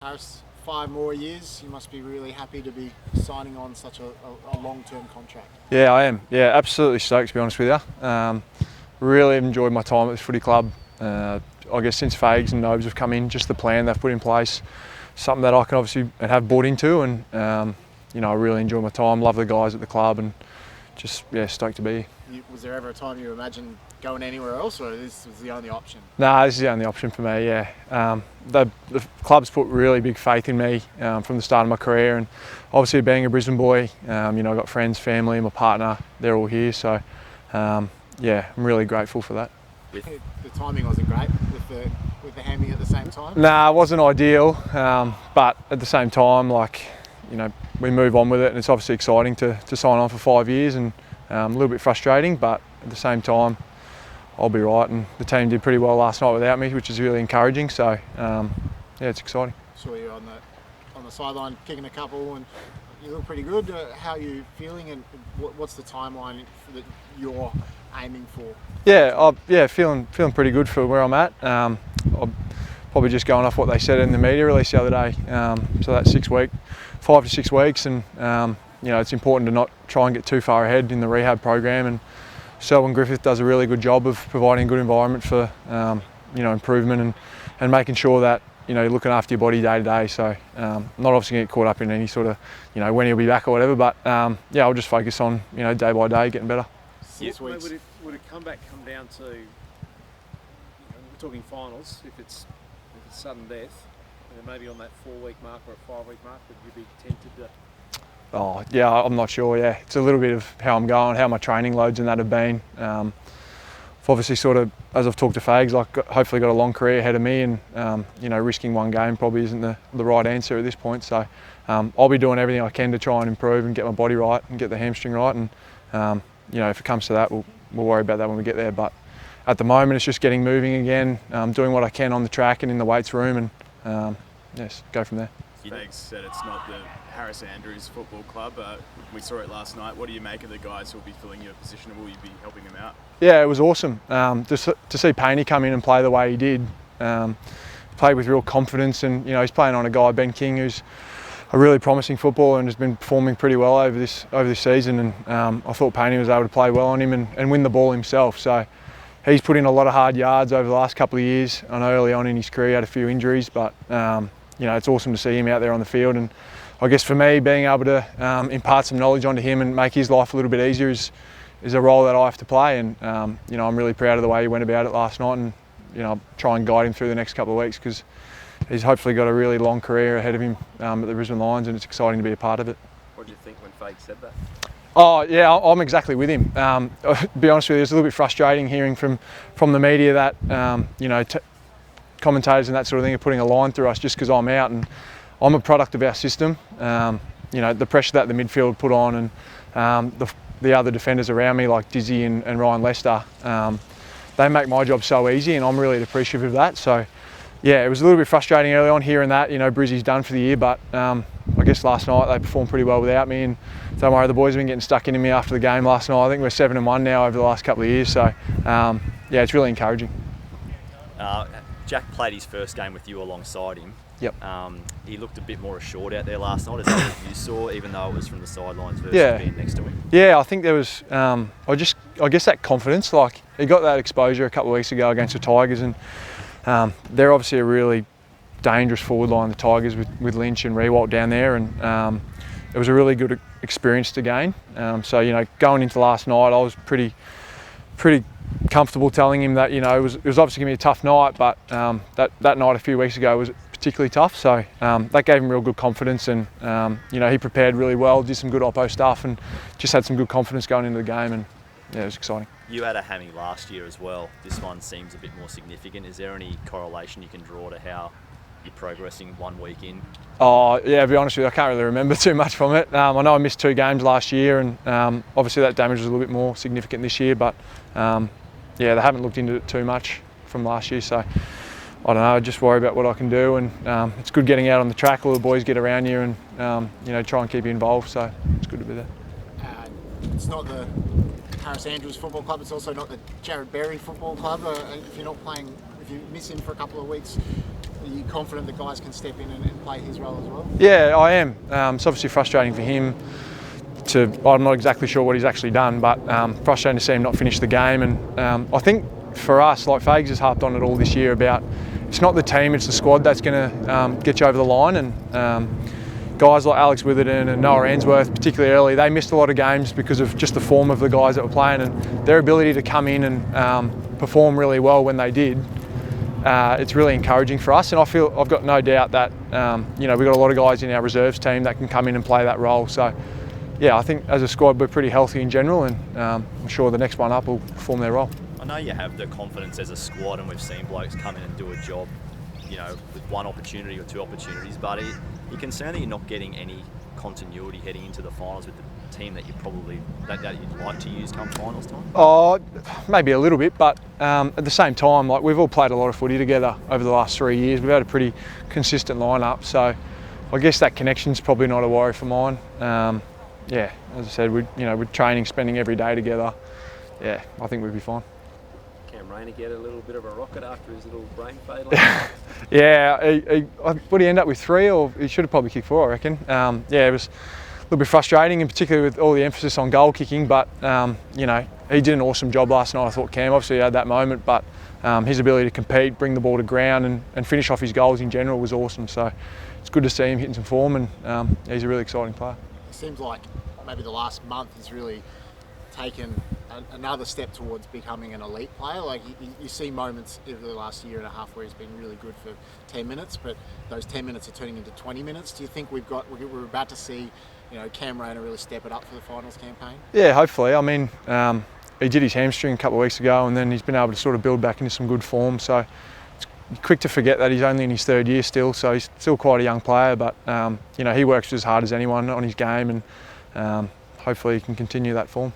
Harris, 5 more years. You must be really happy to be signing on such a long-term contract. Yeah, I am. Yeah, absolutely stoked, to be honest with you. Really enjoyed my time at this footy club. I guess since Fags and Nobes have come in, just the plan they've put in place, something that I can obviously have bought into, and I really enjoy my time. Love the guys at the club, and just stoked to be here. Was there ever a time you imagined going anywhere else, or this was the only option? No, this is the only option for me. Yeah, the club's put really big faith in me from the start of my career, and obviously being a Brisbane boy, I've got friends, family, my partner. They're all here, so I'm really grateful for that. The timing wasn't great with the hammy at the same time. Nah, it wasn't ideal, but at the same time, we move on with it, and it's obviously exciting to sign on for 5 years, and a little bit frustrating, but at the same time, I'll be right, and the team did pretty well last night without me, which is really encouraging. So it's exciting. Saw you on the sideline kicking a couple, and you look pretty good. How are you feeling, and what's the timeline that you're aiming for? Feeling pretty good for where I'm at. I'm probably just going off what they said in the media release the other day. So that's 5 to 6 weeks, and it's important to not try and get too far ahead in the rehab program. And Selwyn Griffith does a really good job of providing a good environment for improvement and making sure that you're looking after your body day to day. So not obviously going to get caught up in any sort of when he'll be back or whatever. But I'll just focus on day by day getting better. 6 weeks. Would a comeback come down to we're talking finals? If it's sudden death, maybe on that 4-week mark or a 5-week mark, would you be tempted to? Oh yeah, I'm not sure. Yeah, it's a little bit of how I'm going, how my training loads and that have been. I've obviously sort of, as I've talked to Fags, hopefully got a long career ahead of me, and risking one game probably isn't the right answer at this point. So I'll be doing everything I can to try and improve and get my body right and get the hamstring right. And if it comes to that, we'll worry about that when we get there. But at the moment, it's just getting moving again, doing what I can on the track and in the weights room, and go from there. Fags said it's not the Harris Andrews Football Club. We saw it last night. What do you make of the guys who will be filling your position, and will you be helping them out? Yeah, it was awesome to see Painey come in and play the way he did. Played with real confidence, and he's playing on a guy, Ben King, who's a really promising footballer and has been performing pretty well over this season. And I thought Painey was able to play well on him and win the ball himself. So he's put in a lot of hard yards over the last couple of years. I know early on in his career he had a few injuries, but it's awesome to see him out there on the field. And I guess for me, being able to impart some knowledge onto him and make his life a little bit easier is a role that I have to play. And I'm really proud of the way he went about it last night, and I'll try and guide him through the next couple of weeks, because he's hopefully got a really long career ahead of him at the Brisbane Lions, and it's exciting to be a part of it. What did you think when Fags said that? Oh yeah, I'm exactly with him. To be honest with you, it's a little bit frustrating hearing from the media that commentators and that sort of thing are putting a line through us just because I'm out, and I'm a product of our system. The pressure that the midfield put on, and the other defenders around me like Dizzy and Ryan Lester, they make my job so easy, and I'm really appreciative of that. So yeah, it was a little bit frustrating early on hearing that Brizzy's done for the year, but I guess last night they performed pretty well without me, and don't worry, the boys have been getting stuck into me after the game last night. I think we're 7-1 now over the last couple of years, so it's really encouraging. Jack played his first game with you alongside him. Yep. He looked a bit more assured out there last night. Is that what you saw, even though it was from the sidelines versus being next to him? Yeah, I think there was, I guess that confidence. Like, he got that exposure a couple of weeks ago against the Tigers, and they're obviously a really dangerous forward line, the Tigers, with Lynch and Rewalt down there, and it was a really good experience to gain. So going into last night, I was pretty comfortable telling him that it was obviously going to be a tough night, but that night a few weeks ago was particularly tough. So that gave him real good confidence, and he prepared really well, did some good oppo stuff, and just had some good confidence going into the game, and it was exciting. You had a hammy last year as well. This one seems a bit more significant. Is there any correlation you can draw to how you're progressing 1 week in? Oh yeah, to be honest with you, I can't really remember too much from it. I know I missed 2 games last year, and obviously that damage was a little bit more significant this year, but they haven't looked into it too much from last year, so I don't know, I just worry about what I can do, and it's good getting out on the track. All the boys get around you and try and keep you involved, so it's good to be there. It's not the Harris Andrews Football Club, it's also not the Jared Berry Football Club. If you're not playing, if you miss him for a couple of weeks, you confident the guys can step in and play his role as well? Yeah, I am. It's obviously frustrating for him. I'm not exactly sure what he's actually done, but frustrating to see him not finish the game. And I think for us, like Fags has harped on it all this year about it's not the team, it's the squad that's going to get you over the line. And guys like Alex Witherden and Noah Answorth, particularly early, they missed a lot of games because of just the form of the guys that were playing and their ability to come in and perform really well when they did. It's really encouraging for us, and I've got no doubt that we've got a lot of guys in our reserves team that can come in and play that role. So yeah, I think as a squad we're pretty healthy in general, and I'm sure the next one up will perform their role. I know you have the confidence as a squad, and we've seen blokes come in and do a job, with one opportunity or two opportunities, but you're concerned that you're not getting any continuity heading into the finals with the team that that you'd like to use come finals time? Oh, maybe a little bit, but at the same time, like we've all played a lot of footy together over the last 3 years. We've had a pretty consistent lineup, so I guess that connection's probably not a worry for mine. Yeah, as I said, we're training, spending every day together. Yeah, I think we'd be fine. Cam Rayner get a little bit of a rocket after his little brain fade? Yeah, would he end up with 3, or he should have probably kicked 4, I reckon. Yeah, it was a little bit frustrating, and particularly with all the emphasis on goal kicking, but he did an awesome job last night. I thought Cam obviously had that moment, but his ability to compete, bring the ball to ground and finish off his goals in general was awesome. So it's good to see him hitting some form, and he's a really exciting player. It seems like maybe the last month has really taken another step towards becoming an elite player. Like you see moments over the last year and a half where he's been really good for 10 minutes, but those 10 minutes are turning into 20 minutes. Do you think we're about to see Cam Rayner really step it up for the finals campaign? Yeah, hopefully. I mean, he did his hamstring a couple of weeks ago, and then he's been able to sort of build back into some good form. So it's quick to forget that he's only in his 3rd year still, so he's still quite a young player, but he works as hard as anyone on his game, and hopefully he can continue that form.